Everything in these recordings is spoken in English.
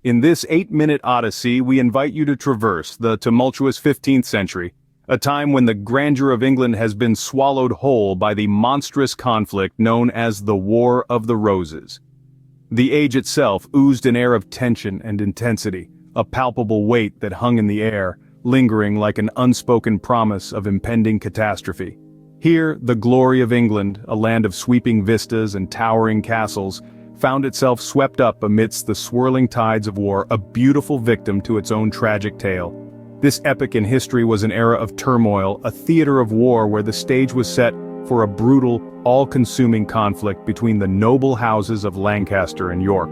In this 8-minute odyssey, we invite you to traverse the tumultuous 15th century, a time when the grandeur of England has been swallowed whole by the monstrous conflict known as the War of the Roses. The age itself oozed an air of tension and intensity, a palpable weight that hung in the air, lingering like an unspoken promise of impending catastrophe. Here, the glory of England, a land of sweeping vistas and towering castles, found itself swept up amidst the swirling tides of war, a beautiful victim to its own tragic tale. This epic in history was an era of turmoil, a theater of war where the stage was set for a brutal, all-consuming conflict between the noble houses of Lancaster and York.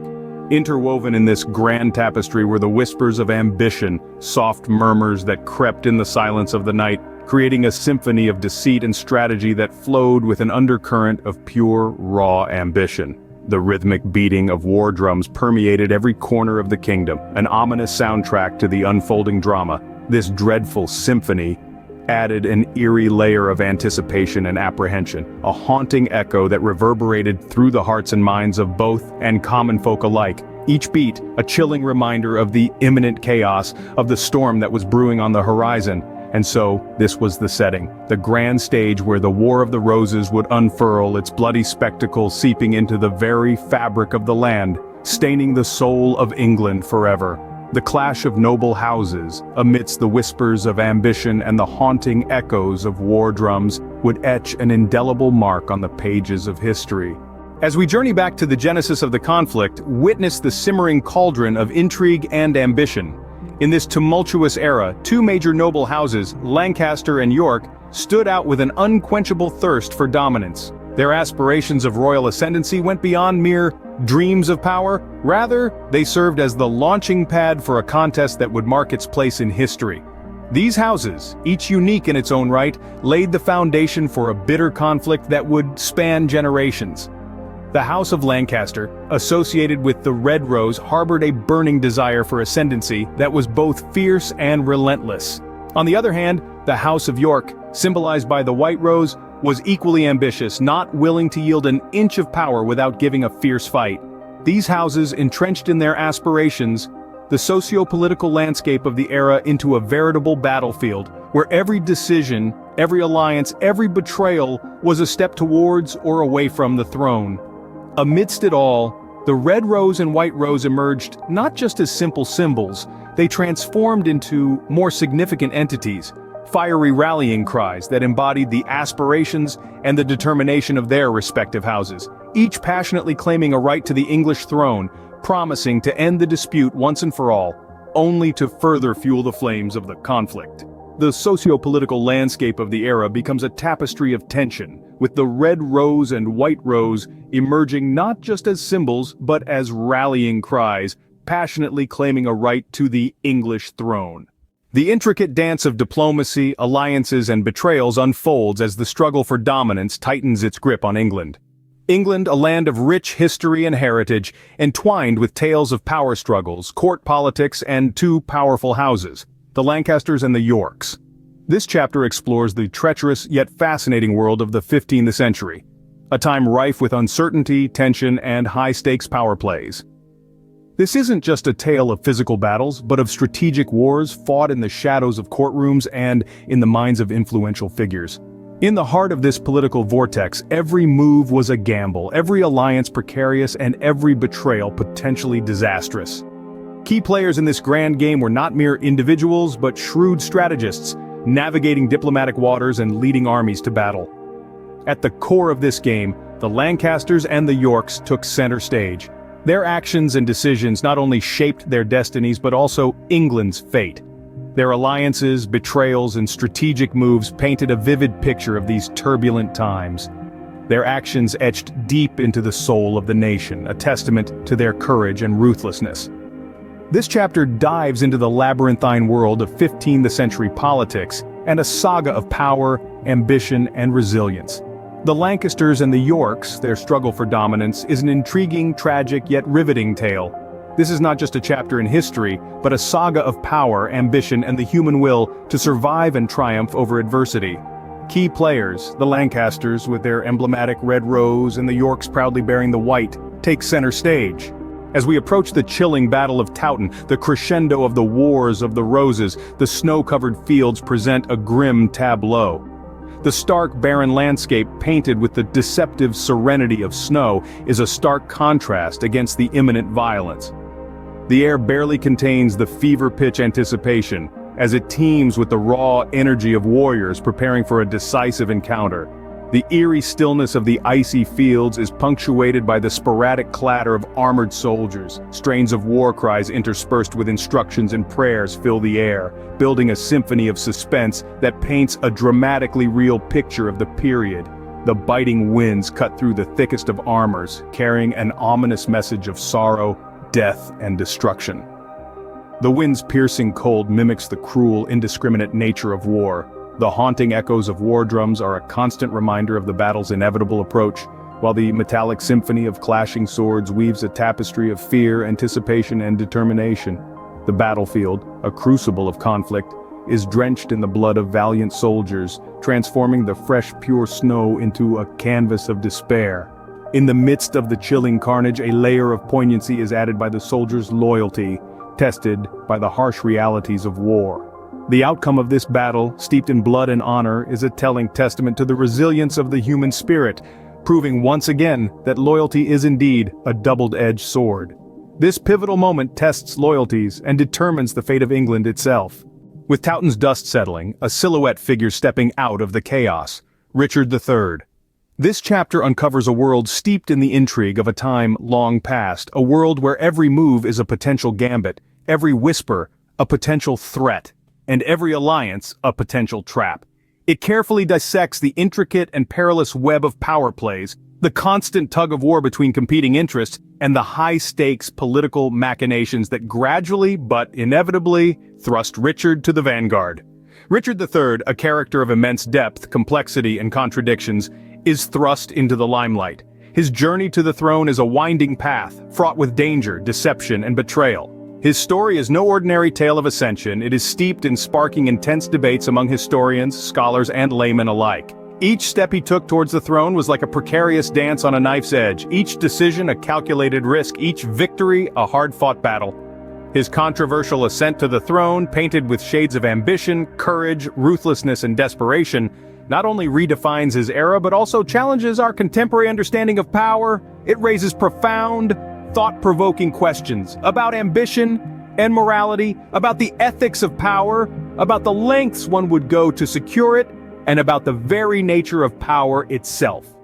Interwoven in this grand tapestry were the whispers of ambition, soft murmurs that crept in the silence of the night, creating a symphony of deceit and strategy that flowed with an undercurrent of pure, raw ambition. The rhythmic beating of war drums permeated every corner of the kingdom, an ominous soundtrack to the unfolding drama. This dreadful symphony added an eerie layer of anticipation and apprehension, a haunting echo that reverberated through the hearts and minds of both and common folk alike. Each beat, a chilling reminder of the imminent chaos, of the storm that was brewing on the horizon. And so, this was the setting, the grand stage where the War of the Roses would unfurl its bloody spectacle, seeping into the very fabric of the land, staining the soul of England forever. The clash of noble houses, amidst the whispers of ambition and the haunting echoes of war drums, would etch an indelible mark on the pages of history. As we journey back to the genesis of the conflict, witness the simmering cauldron of intrigue and ambition. In this tumultuous era, two major noble houses, Lancaster and York, stood out with an unquenchable thirst for dominance. Their aspirations of royal ascendancy went beyond mere dreams of power. Rather, they served as the launching pad for a contest that would mark its place in history. These houses, each unique in its own right, laid the foundation for a bitter conflict that would span generations. The House of Lancaster, associated with the Red Rose, harbored a burning desire for ascendancy that was both fierce and relentless. On the other hand, the House of York, symbolized by the White Rose, was equally ambitious, not willing to yield an inch of power without giving a fierce fight. These houses entrenched in their aspirations the socio-political landscape of the era into a veritable battlefield, where every decision, every alliance, every betrayal was a step towards or away from the throne. Amidst it all, the Red Rose and White Rose emerged not just as simple symbols, they transformed into more significant entities, fiery rallying cries that embodied the aspirations and the determination of their respective houses, each passionately claiming a right to the English throne, promising to end the dispute once and for all, only to further fuel the flames of the conflict. The socio-political landscape of the era becomes a tapestry of tension, with the Red Rose and White Rose emerging not just as symbols but as rallying cries, passionately claiming a right to the English throne. The intricate dance of diplomacy, alliances, and betrayals unfolds as the struggle for dominance tightens its grip on England. England, a land of rich history and heritage, entwined with tales of power struggles, court politics, and two powerful houses, the Lancasters and the Yorks. This chapter explores the treacherous yet fascinating world of the 15th century, a time rife with uncertainty, tension, and high-stakes power plays. This isn't just a tale of physical battles, but of strategic wars fought in the shadows of courtrooms and in the minds of influential figures. In the heart of this political vortex, every move was a gamble, every alliance precarious, and every betrayal potentially disastrous. Key players in this grand game were not mere individuals, but shrewd strategists, navigating diplomatic waters and leading armies to battle. At the core of this game, the Lancasters and the Yorks took center stage. Their actions and decisions not only shaped their destinies but also England's fate. Their alliances, betrayals, and strategic moves painted a vivid picture of these turbulent times. Their actions etched deep into the soul of the nation, a testament to their courage and ruthlessness. This chapter dives into the labyrinthine world of 15th century politics and a saga of power, ambition, and resilience. The Lancasters and the Yorks, their struggle for dominance, is an intriguing, tragic, yet riveting tale. This is not just a chapter in history, but a saga of power, ambition, and the human will to survive and triumph over adversity. Key players, the Lancasters with their emblematic red rose and the Yorks proudly bearing the white, take center stage. As we approach the chilling Battle of Towton, the crescendo of the Wars of the Roses, the snow-covered fields present a grim tableau. The stark, barren landscape, painted with the deceptive serenity of snow, is a stark contrast against the imminent violence. The air barely contains the fever-pitch anticipation, as it teems with the raw energy of warriors preparing for a decisive encounter. The eerie stillness of the icy fields is punctuated by the sporadic clatter of armored soldiers. Strains of war cries interspersed with instructions and prayers fill the air, building a symphony of suspense that paints a dramatically real picture of the period. The biting winds cut through the thickest of armors, carrying an ominous message of sorrow, death, and destruction. The wind's piercing cold mimics the cruel, indiscriminate nature of war. The haunting echoes of war drums are a constant reminder of the battle's inevitable approach, while the metallic symphony of clashing swords weaves a tapestry of fear, anticipation, and determination. The battlefield, a crucible of conflict, is drenched in the blood of valiant soldiers, transforming the fresh, pure snow into a canvas of despair. In the midst of the chilling carnage, a layer of poignancy is added by the soldiers' loyalty, tested by the harsh realities of war. The outcome of this battle, steeped in blood and honor, is a telling testament to the resilience of the human spirit, proving once again that loyalty is indeed a double-edged sword. This pivotal moment tests loyalties and determines the fate of England itself. With Towton's dust settling, a silhouette figure stepping out of the chaos: Richard III. This chapter uncovers a world steeped in the intrigue of a time long past, a world where every move is a potential gambit, every whisper a potential threat, and every alliance a potential trap. It carefully dissects the intricate and perilous web of power plays, the constant tug-of-war between competing interests, and the high-stakes political machinations that gradually but inevitably thrust Richard to the vanguard. Richard III, a character of immense depth, complexity, and contradictions, is thrust into the limelight. His journey to the throne is a winding path, fraught with danger, deception, and betrayal. His story is no ordinary tale of ascension. It is steeped in sparking intense debates among historians, scholars, and laymen alike. Each step he took towards the throne was like a precarious dance on a knife's edge, each decision a calculated risk, each victory a hard-fought battle. His controversial ascent to the throne, painted with shades of ambition, courage, ruthlessness, and desperation, not only redefines his era but also challenges our contemporary understanding of power. It raises profound, thought-provoking questions about ambition and morality, about the ethics of power, about the lengths one would go to secure it, and about the very nature of power itself.